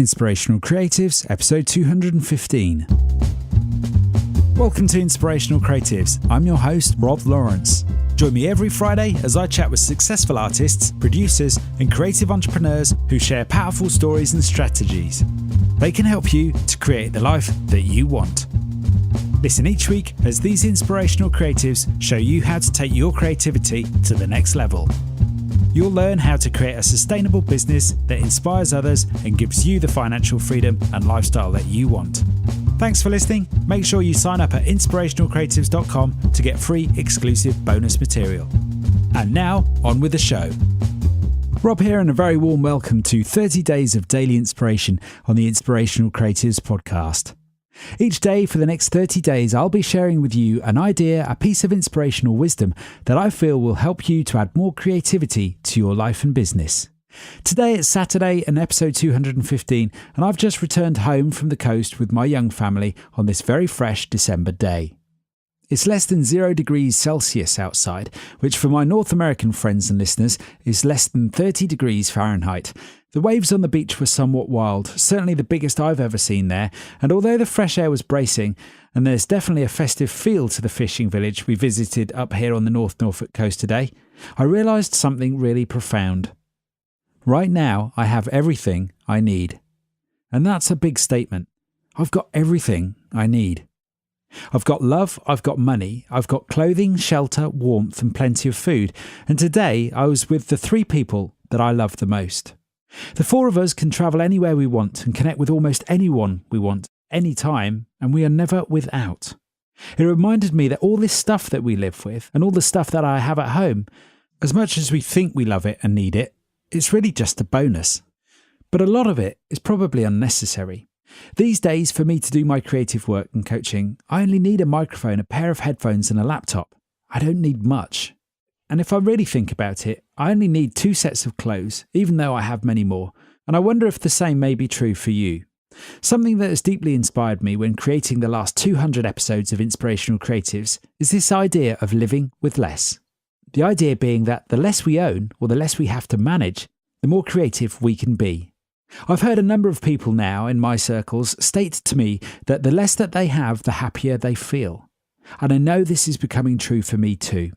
Inspirational Creatives, episode 215. Welcome to Inspirational Creatives. I'm your host, Rob Lawrence. Join me every Friday as I chat with successful artists, producers, and creative entrepreneurs who share powerful stories and strategies. They can help you to create the life that you want. Listen each week as these inspirational creatives show you how to take your creativity to the next level. You'll learn how to create a sustainable business that inspires others and gives you the financial freedom and lifestyle that you want. Thanks for listening. Make sure you sign up at inspirationalcreatives.com to get free exclusive bonus material. And now, on with the show. Rob here, and a very warm welcome to 30 Days of Daily Inspiration on the Inspirational Creatives podcast. Each day for the next 30 days, I'll be sharing with you an idea, a piece of inspirational wisdom that I feel will help you to add more creativity to your life and business. Today it's Saturday and episode 215, and I've just returned home from the coast with my young family on this very fresh December day. It's less than 0 degrees Celsius outside, which for my North American friends and listeners is less than 30 degrees Fahrenheit. The waves on the beach were somewhat wild, certainly the biggest I've ever seen there, and although the fresh air was bracing, and there's definitely a festive feel to the fishing village we visited up here on the North Norfolk coast today, I realised something really profound. Right now, I have everything I need. And that's a big statement. I've got everything I need. I've got love, I've got money, I've got clothing, shelter, warmth, and plenty of food. And today, I was with the 3 people that I love the most. The 4 of us can travel anywhere we want and connect with almost anyone we want, anytime, and we are never without. It reminded me that all this stuff that we live with and all the stuff that I have at home, as much as we think we love it and need it, it's really just a bonus. But a lot of it is probably unnecessary. These days, for me to do my creative work and coaching, I only need a microphone, a pair of headphones, and a laptop. I don't need much. And if I really think about it, I only need 2 sets of clothes, even though I have many more. And I wonder if the same may be true for you. Something that has deeply inspired me when creating the last 200 episodes of Inspirational Creatives is this idea of living with less. The idea being that the less we own, or the less we have to manage, the more creative we can be. I've heard a number of people now in my circles state to me that the less that they have, the happier they feel. And I know this is becoming true for me too.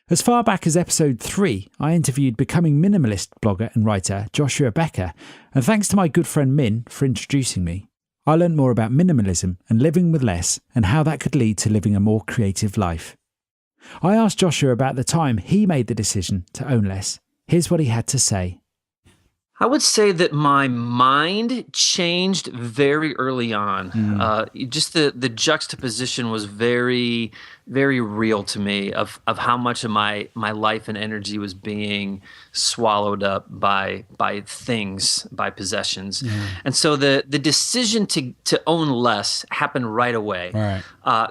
As far back as episode 3, I interviewed becoming minimalist blogger and writer Joshua Becker, and thanks to my good friend Min for introducing me, I learned more about minimalism and living with less and how that could lead to living a more creative life. I asked Joshua about the time he made the decision to own less. Here's what he had to say. I would say that my mind changed very early on. Just the juxtaposition was very, very real to me of how much of my life and energy was being swallowed up by things, by possessions. Yeah. And so the decision to own less happened right away. Right.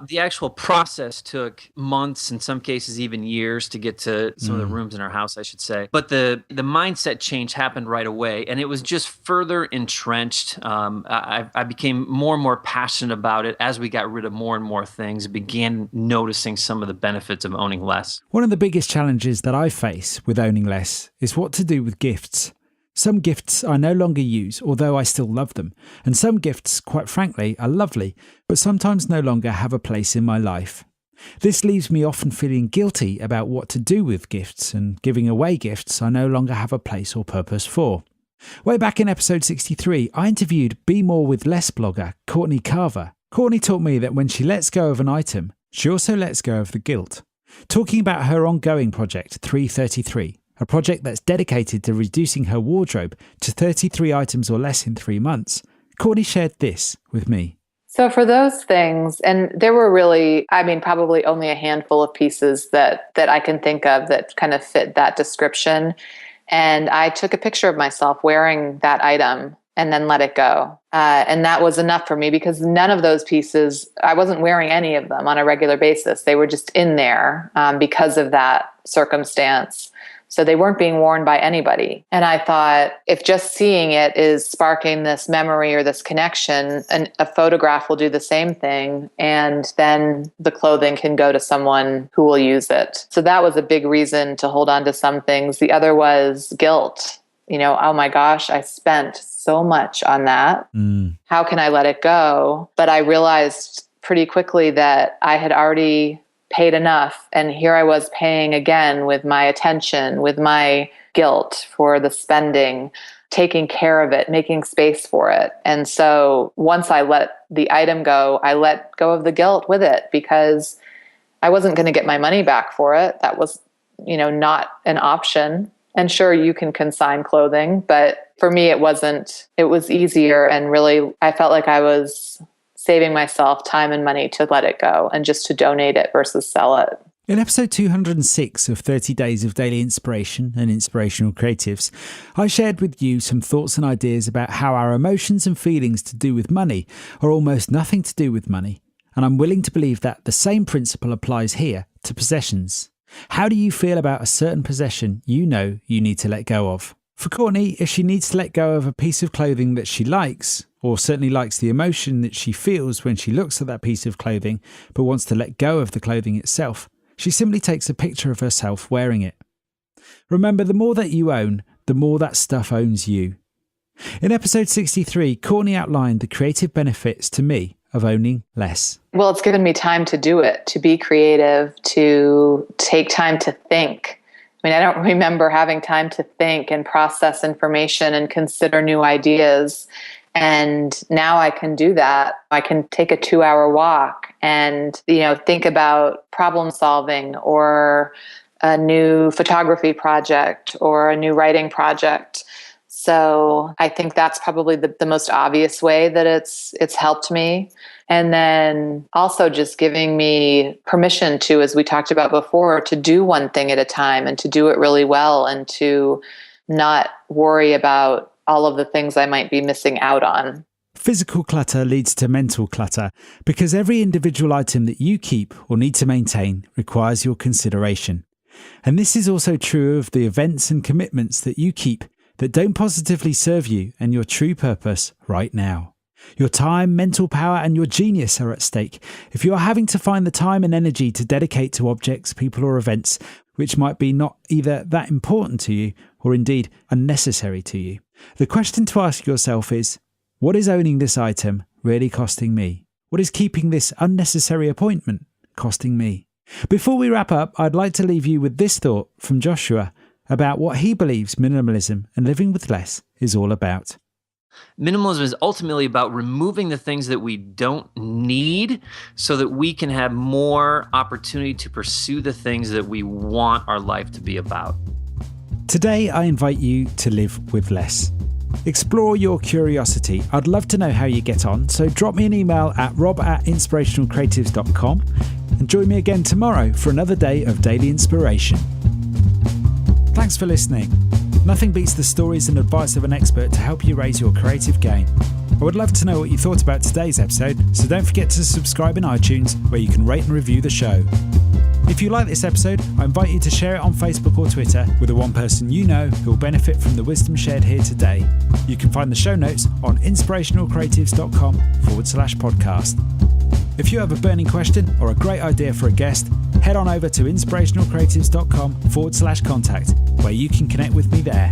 The actual process took months, in some cases even years, to get to some of the rooms in our house, I should say. But the mindset change happened right away, and it was just further entrenched. I became more and more passionate about it as we got rid of more and more things, began noticing some of the benefits of owning less. One of the biggest challenges that I face with owning less is what to do with gifts. Some gifts I no longer use, although I still love them. And some gifts, quite frankly, are lovely, but sometimes no longer have a place in my life. This leaves me often feeling guilty about what to do with gifts and giving away gifts I no longer have a place or purpose for. Way back in episode 63, I interviewed Be More With Less blogger Courtney Carver. Courtney taught me that when she lets go of an item, she also lets go of the guilt. Talking about her ongoing project, 333, a project that's dedicated to reducing her wardrobe to 33 items or less in 3 months, Courtney shared this with me. So for those things, and there were really, probably only a handful of pieces that I can think of that kind of fit that description. And I took a picture of myself wearing that item and then let it go. And that was enough for me because none of those pieces, I wasn't wearing any of them on a regular basis. They were just in there because of that circumstance. So they weren't being worn by anybody. And I thought, if just seeing it is sparking this memory or this connection, and a photograph will do the same thing. And then the clothing can go to someone who will use it. So that was a big reason to hold on to some things. The other was guilt. oh my gosh, I spent so much on that. How can I let it go? But I realized pretty quickly that I had already paid enough. And here I was paying again with my attention, with my guilt for the spending, taking care of it, making space for it. And so once I let the item go, I let go of the guilt with it, because I wasn't going to get my money back for it. That was, not an option. And sure, you can consign clothing, but for me, it wasn't. It was easier. And really, I felt like I was saving myself time and money to let it go and just to donate it versus sell it. In episode 206 of 30 Days of Daily Inspiration and Inspirational Creatives, I shared with you some thoughts and ideas about how our emotions and feelings to do with money are almost nothing to do with money. And I'm willing to believe that the same principle applies here to possessions. How do you feel about a certain possession you know you need to let go of? For Courtney, if she needs to let go of a piece of clothing that she likes, or certainly likes the emotion that she feels when she looks at that piece of clothing, but wants to let go of the clothing itself, she simply takes a picture of herself wearing it. Remember, the more that you own, the more that stuff owns you. In episode 63, Courtney outlined the creative benefits to me of owning less. Well, it's given me time to do it, to be creative, to take time to think. I don't remember having time to think and process information and consider new ideas. And now I can do that. I can take a 2-hour walk and, think about problem solving or a new photography project or a new writing project. So I think that's probably the most obvious way that it's helped me. And then also just giving me permission to, as we talked about before, to do one thing at a time and to do it really well and to not worry about all of the things I might be missing out on. Physical clutter leads to mental clutter because every individual item that you keep or need to maintain requires your consideration. And this is also true of the events and commitments that you keep that don't positively serve you and your true purpose right now. Your time, mental power, and your genius are at stake if you are having to find the time and energy to dedicate to objects, people, or events which might be not either that important to you or indeed unnecessary to you. The question to ask yourself is, what is owning this item really costing me? What is keeping this unnecessary appointment costing me? Before we wrap up, I'd like to leave you with this thought from Joshua about what he believes minimalism and living with less is all about. Minimalism is ultimately about removing the things that we don't need so that we can have more opportunity to pursue the things that we want our life to be about. Today, I invite you to live with less. Explore your curiosity. I'd love to know how you get on, so drop me an email at rob@inspirationalcreatives.com and join me again tomorrow for another day of daily inspiration. Thanks for listening. Nothing beats the stories and advice of an expert to help you raise your creative game. I would love to know what you thought about today's episode, so don't forget to subscribe in iTunes where you can rate and review the show. If you like this episode, I invite you to share it on Facebook or Twitter with the one person you know who will benefit from the wisdom shared here today. You can find the show notes on inspirationalcreatives.com/podcast. If you have a burning question or a great idea for a guest, head on over to inspirationalcreatives.com/contact, where you can connect with me there.